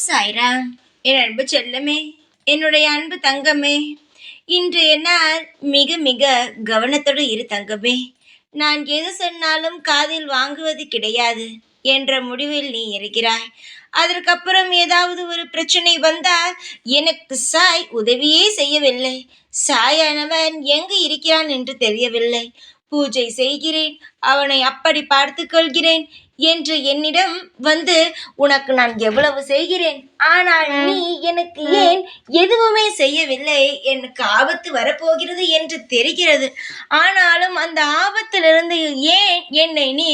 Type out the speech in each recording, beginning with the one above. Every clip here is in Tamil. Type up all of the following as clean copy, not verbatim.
சாய்ராம். என் அன்பு செல்லமே, என்னுடைய அன்பு தங்கமே, இன்றைய நாள் மிக மிக கவனத்தோடு இரு தங்கமே. நான் எது சொன்னாலும் காதில் வாங்குவது கிடையாது என்ற முடிவில் நீ இருக்கிறாய். அதற்கப்புறம் ஏதாவது ஒரு பிரச்சனை வந்தால் எனக்கு சாய் உதவியே செய்யவில்லை. சாயானவன் எங்கு இருக்கிறான் என்று தெரியவில்லை. பூஜை செய்கிறேன், அவனை அப்படி பார்த்து கொள்கிறேன் என்று என்னிடம் வந்து உனக்கு நான் எவ்வளவு செய்கிறேன், ஆனால் நீ எனக்கு ஏன் எதுவுமே செய்யவில்லை? எனக்கு ஆபத்து வரப்போகிறது என்று தெரிகிறது, ஆனாலும் அந்த ஆபத்திலிருந்து ஏன் என்னை நீ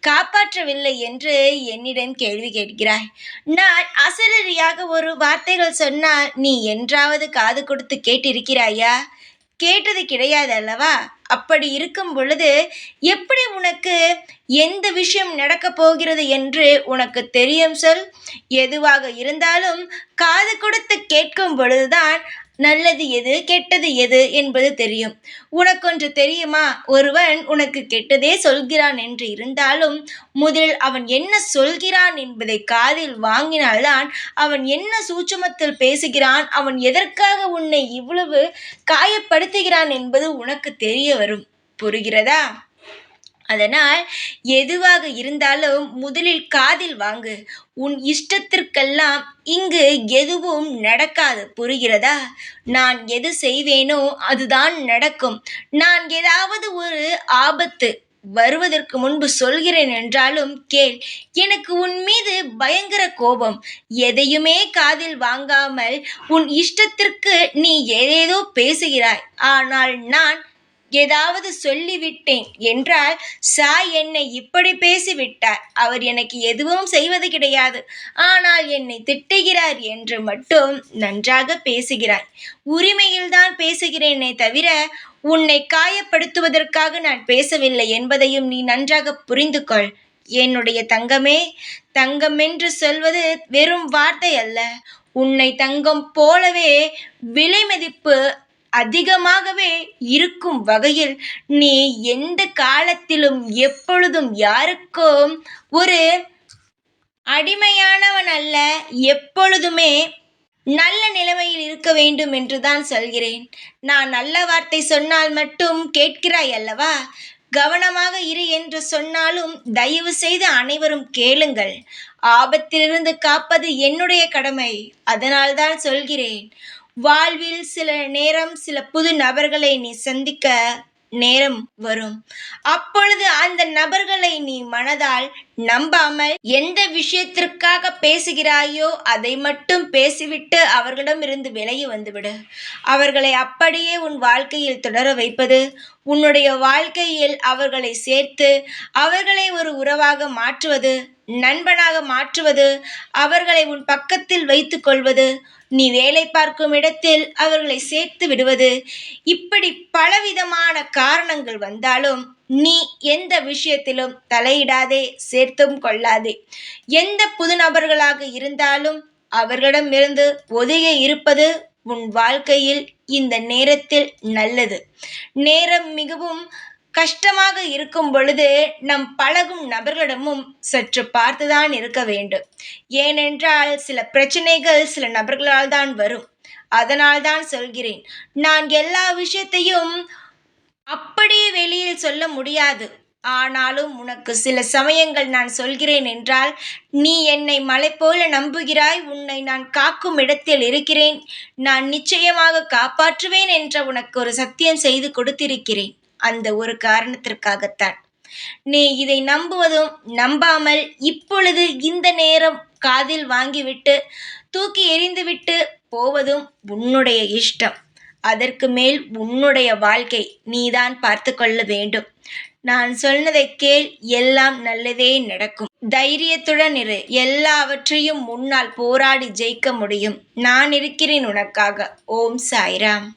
காப்பாற்றவில்லை என்று என்னிடம் கேள்வி கேட்கிறாய். நான் அசரீரியாக ஒரு வார்த்தைகள் சொன்னால் நீ என்றாவது காது கொடுத்து கேட்டிருக்கிறாயா? கேட்டது கிடையாது அல்லவா? அப்படி இருக்கும் பொழுது எப்படி உனக்கு எந்த விஷயம் நடக்கப் போகிறது என்று உனக்கு தெரியும் சொல்? எதுவாக இருந்தாலும் காது கொடுத்து கேட்கும் பொழுதுதான் நல்லது எது கெட்டது எது என்பது தெரியும். உனக்கொன்று தெரியுமா? ஒருவன் உனக்கு கெட்டதே சொல்கிறான் என்று இருந்தாலும் முதலில் அவன் என்ன சொல்கிறான் என்பதை காதில் வாங்கினால்தான் அவன் என்ன சூட்சுமத்தில் பேசுகிறான், அவன் எதற்காக உன்னை இவ்வளவு காயப்படுத்துகிறான் என்பது உனக்கு தெரிய வரும். புரிகிறதா? அதனால் எதுவாக இருந்தாலும் முதலில் காதில் வாங்கு. உன் இஷ்டத்திற்கெல்லாம் இங்கு எதுவும் நடக்காது. புரிகிறதா? நான் எது செய்வேனோ அதுதான் நடக்கும். நான் ஏதாவது ஒரு ஆபத்து வருவதற்கு முன்பு சொல்கிறேன் என்றாலும் கேள். எனக்கு உன் மீது பயங்கர கோபம். எதையுமே காதில் வாங்காமல் உன் இஷ்டத்திற்கு நீ ஏதேதோ பேசுகிறாய். ஆனால் நான் ஏதாவது சொல்லிவிட்டேன் என்றால் சாய் என்னை இப்படி பேசிவிட்டார், அவர் எனக்கு எதுவும் செய்வது கிடையாது, ஆனால் என்னை திட்டுகிறார் என்று மட்டும் நன்றாக பேசுகிறாய். உரிமையில்தான் பேசுகிறேனே தவிர உன்னை காயப்படுத்துவதற்காக நான் பேசவில்லை என்பதையும் நீ நன்றாக புரிந்து கொள். என்னுடைய தங்கமே, தங்கம் என்று சொல்வது வெறும் வார்த்தை அல்ல. உன்னை தங்கம் போலவே விலை மதிப்பு அதிகமாகவே இருக்கும் வகையில் நீ எந்த காலத்திலும் எப்பொழுதும் யாருக்கும் ஒரு அடிமையானவன் அல்ல, எப்பொழுதுமே நல்ல நிலைமையில் இருக்க வேண்டும் என்றுதான் சொல்கிறேன். நான் நல்ல வார்த்தை சொன்னால் மட்டும் கேட்கிறாய் அல்லவா? கவனமாக இரு என்று சொன்னாலும் தயவு செய்து அனைவரும் கேளுங்கள். ஆபத்திலிருந்து காப்பது என்னுடைய கடமை. அதனால்தான் சொல்கிறேன். வாழ்வில் சில நேரம் சில புது நபர்களை நீ சந்திக்க நேரம் வரும். அப்பொழுது அந்த நபர்களை நீ மனதால் நம்பாமல் எந்த விஷயத்திற்காக பேசுகிறாயோ அதை மட்டும் பேசிவிட்டு அவர்களிடமிருந்து விலகி வந்துவிடு. அவர்களை அப்படியே உன் வாழ்க்கையில் தொடர வைப்பது, உன்னுடைய வாழ்க்கையில் அவர்களை சேர்த்து அவர்களை ஒரு உறவாக மாற்றுவது, நண்பனாக மாற்றுவது, அவர்களை உன் பக்கத்தில் வைத்து கொள்வது, நீ வேலை பார்க்கும் இடத்தில் அவர்களை சேர்த்து விடுவது, இப்படி பலவிதமான காரணங்கள் வந்தாலும் நீ எந்த விஷயத்திலும் தலையிடாதே, சேர்த்தும் கொள்ளாதே. எந்த புது நபர்களாக இருந்தாலும் அவர்களிடமிருந்து ஒதுங்கி இருப்பது உன் வாழ்க்கையில் இந்த நேரத்தில் நல்லது. நேரம் மிகவும் கஷ்டமாக இருக்கும் பொழுது நம் பழகும் நபர்களிடமும் சற்று பார்த்துதான் இருக்க வேண்டும். ஏனென்றால் சில பிரச்சனைகள் சில நபர்களால் தான் வரும். அதனால் தான் சொல்கிறேன். நான் எல்லா விஷயத்தையும் அப்படியே வெளியில் சொல்ல முடியாது. ஆனாலும் உனக்கு சில சமயங்கள் நான் சொல்கிறேன் என்றால் நீ என்னை மலை போல நம்புகிறாய். உன்னை நான் காக்கும் இடத்தில் இருக்கிறேன், நான் நிச்சயமாக காப்பாற்றுவேன் என்ற உனக்கு ஒரு சத்தியம் செய்து கொடுத்திருக்கிறேன். அந்த ஒரு காரணத்திற்காகத்தான் நீ இதை நம்புவதும் நம்பாமல் இப்பொழுது இந்த நேரம் காதில் வாங்கிவிட்டு தூக்கி எறிந்துவிட்டு போவதும் உன்னுடைய இஷ்டம். அதற்கு மேல் உன்னுடைய வாழ்க்கை நீதான் பார்த்து கொள்ள வேண்டும். நான் சொன்னதை கேள், எல்லாம் நல்லதே நடக்கும். தைரியத்துடன் இரு. எல்லாவற்றையும் முன்னால் போராடி ஜெயிக்க முடியும். நான் இருக்கிறேன் உனக்காக. ஓம் சாய்ராம்.